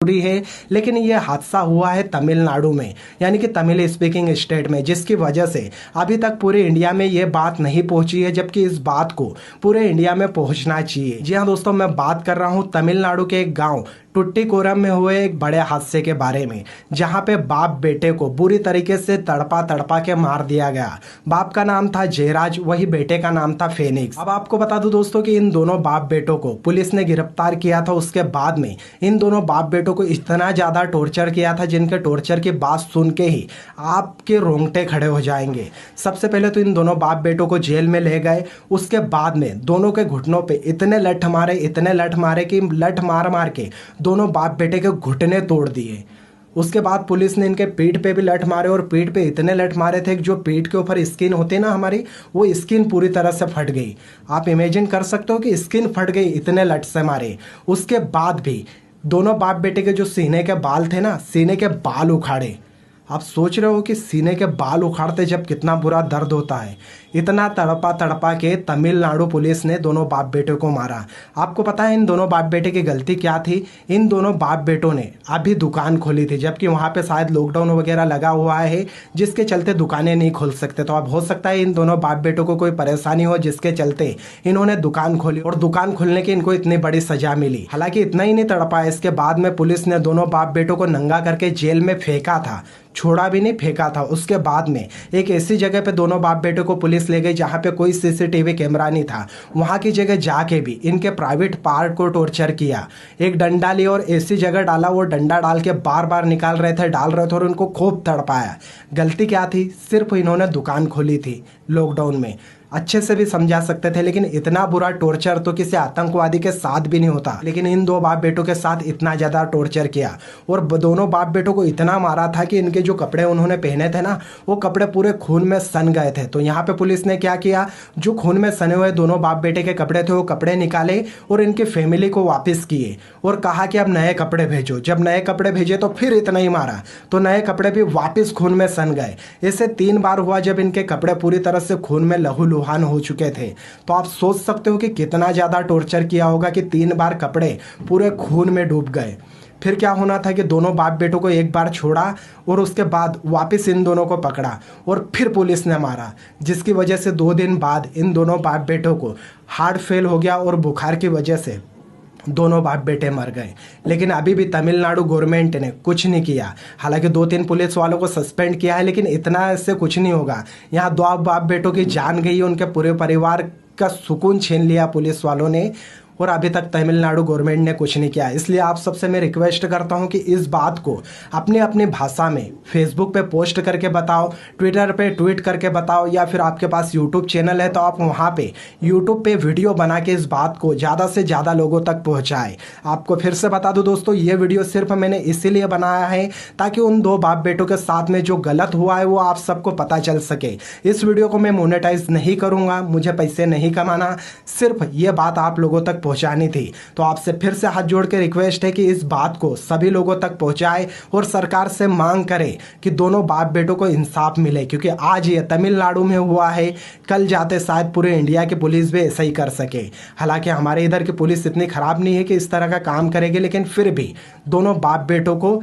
जरूरी है, लेकिन ये हादसा हुआ है तमिलनाडु में, यानी कि तमिल स्पीकिंग स्टेट में, जिसकी वजह से अभी तक पूरे इंडिया में ये बात नहीं पहुंची है, जबकि इस बात को पूरे इंडिया में पहुंचना चाहिए। जी हाँ दोस्तों, मैं बात कर रहा हूं तमिलनाडु के एक गांव टुट्टीकोरम में हुए एक बड़े हादसे के बारे में, जहां पे बाप बेटे को बुरी तरीके से तड़पा तड़पा के मार दिया गया। बाप का नाम था जयराज, वही बेटे का नाम था फेनिक्स। अब आपको बता दूं दोस्तों कि इन दोनों बाप बेटों को पुलिस ने गिरफ्तार किया था। उसके बाद में इन दोनों बाप बेटों को इतना ज्यादा टॉर्चर किया था, जिनके टॉर्चर की बात सुन के ही आपके रोंगटे खड़े हो जाएंगे। सबसे पहले तो इन दोनों बाप बेटों को जेल में ले गए। उसके बाद में दोनों के घुटनों पे इतने लठ मारे कि लठ मार मार के दोनों बाप बेटे के घुटने तोड़ दिए। उसके बाद पुलिस ने इनके पीठ पे भी लठ मारे, और पीठ पे इतने लठ मारे थे कि जो पीठ के ऊपर स्किन होती है ना हमारी, वो स्किन पूरी तरह से फट गई। आप इमेजिन कर सकते हो कि स्किन फट गई, इतने लठ से मारे। उसके बाद भी दोनों बाप बेटे के जो सीने के बाल थे ना, सीने के बाल उखाड़े। आप सोच रहे हो कि सीने के बाल उखाड़ते जब कितना बुरा दर्द होता है। इतना तड़पा तड़पा के तमिलनाडु पुलिस ने दोनों बाप बेटे को मारा। आपको पता है इन दोनों बाप बेटे की गलती क्या थी? इन दोनों बाप बेटों ने अभी दुकान खोली थी, जबकि वहाँ पे शायद लॉकडाउन वगैरह लगा हुआ है, जिसके चलते दुकानें नहीं खोल सकते। तो अब हो सकता है इन दोनों बाप बेटों को कोई परेशानी हो, जिसके चलते इन्होंने दुकान खोली, और दुकान खोलने की इनको इतनी बड़ी सजा मिली। हालांकि इतना ही नहीं तड़पा, इसके बाद में पुलिस ने दोनों बाप बेटों को नंगा करके जेल में फेंका था, छोड़ा भी नहीं, फेंका था। उसके बाद में एक ऐसी जगह पे दोनों बाप बेटे को पुलिस ले गई जहां पे कोई सीसीटीवी कैमरा नहीं था। वहां की जगह जाके भी इनके प्राइवेट पार्ट को टॉर्चर किया। एक डंडा लिया और ऐसी जगह डाला, वो डंडा डाल के बार बार निकाल रहे थे, डाल रहे थे, और उनको खूब तड़पाया। गलती क्या थी? सिर्फ इन्होंने दुकान खोली थी लॉकडाउन में। अच्छे से भी समझा सकते थे, लेकिन इतना बुरा टॉर्चर तो किसी आतंकवादी के साथ भी नहीं होता। लेकिन इन दो बाप बेटों के साथ इतना ज्यादा टॉर्चर किया, और दोनों बाप बेटों को इतना मारा था कि इनके जो कपड़े उन्होंने पहने थे ना, वो कपड़े पूरे खून में सन गए थे। तो यहाँ पे पुलिस ने क्या किया, जो खून में सने हुए दोनों बाप बेटे के कपड़े थे, वो कपड़े निकाले और इनकी फैमिली को वापस किए, और कहा कि अब नए कपड़े भेजो। जब नए कपड़े भेजे तो फिर इतना ही मारा, तो नए कपड़े भी वापस खून में सन गए। ऐसे 3 बार हुआ जब इनके कपड़े पूरी तरह से खून में लहूलुहान हो चुके थे। तो आप सोच सकते हो कि कितना ज्यादा टॉर्चर किया होगा कि 3 बार कपड़े पूरे खून में डूब गए। फिर क्या होना था कि दोनों बाप बेटों को एक बार छोड़ा, और उसके बाद वापस इन दोनों को पकड़ा, और फिर पुलिस ने मारा, जिसकी वजह से 2 दिन बाद इन दोनों बाप बेटों को हार्ट फेल हो गया, और बुखार की वजह से दोनों बाप बेटे मर गए। लेकिन अभी भी तमिलनाडु गवर्नमेंट ने कुछ नहीं किया। हालांकि 2-3 पुलिस वालों को सस्पेंड किया है, लेकिन इतना इससे कुछ नहीं होगा। यहाँ 2 बाप बेटों की जान गई, उनके पूरे परिवार का सुकून छीन लिया पुलिस वालों ने, और अभी तक तमिलनाडु गवर्नमेंट ने कुछ नहीं किया। इसलिए आप सबसे मैं रिक्वेस्ट करता हूं कि इस बात को अपनी अपनी भाषा में फेसबुक पे पोस्ट करके बताओ, ट्विटर पे ट्वीट करके बताओ, या फिर आपके पास यूट्यूब चैनल है तो आप वहां पे यूट्यूब पे वीडियो बना के इस बात को ज़्यादा से ज़्यादा लोगों तक पहुँचाए। आपको फिर से बता दूँ दोस्तों, ये वीडियो सिर्फ मैंने इसीलिए बनाया है ताकि उन 2 बाप बेटों के साथ में जो गलत हुआ है वो आप सबको पता चल सके। इस वीडियो को मैं मोनेटाइज नहीं करूँगा, मुझे पैसे नहीं कमाना, सिर्फ ये बात आप लोगों तक पहुंचानी थी। तो आपसे फिर से हाथ जोड़ के रिक्वेस्ट है कि इस बात को सभी लोगों तक पहुंचाए, और सरकार से मांग करें कि दोनों बाप बेटों को इंसाफ मिले, क्योंकि आज ये तमिलनाडु में हुआ है, कल जाते शायद पूरे इंडिया की पुलिस भी ऐसा ही कर सके। हालांकि हमारे इधर की पुलिस इतनी खराब नहीं है कि इस तरह का काम करेगी, लेकिन फिर भी दोनों बाप बेटों को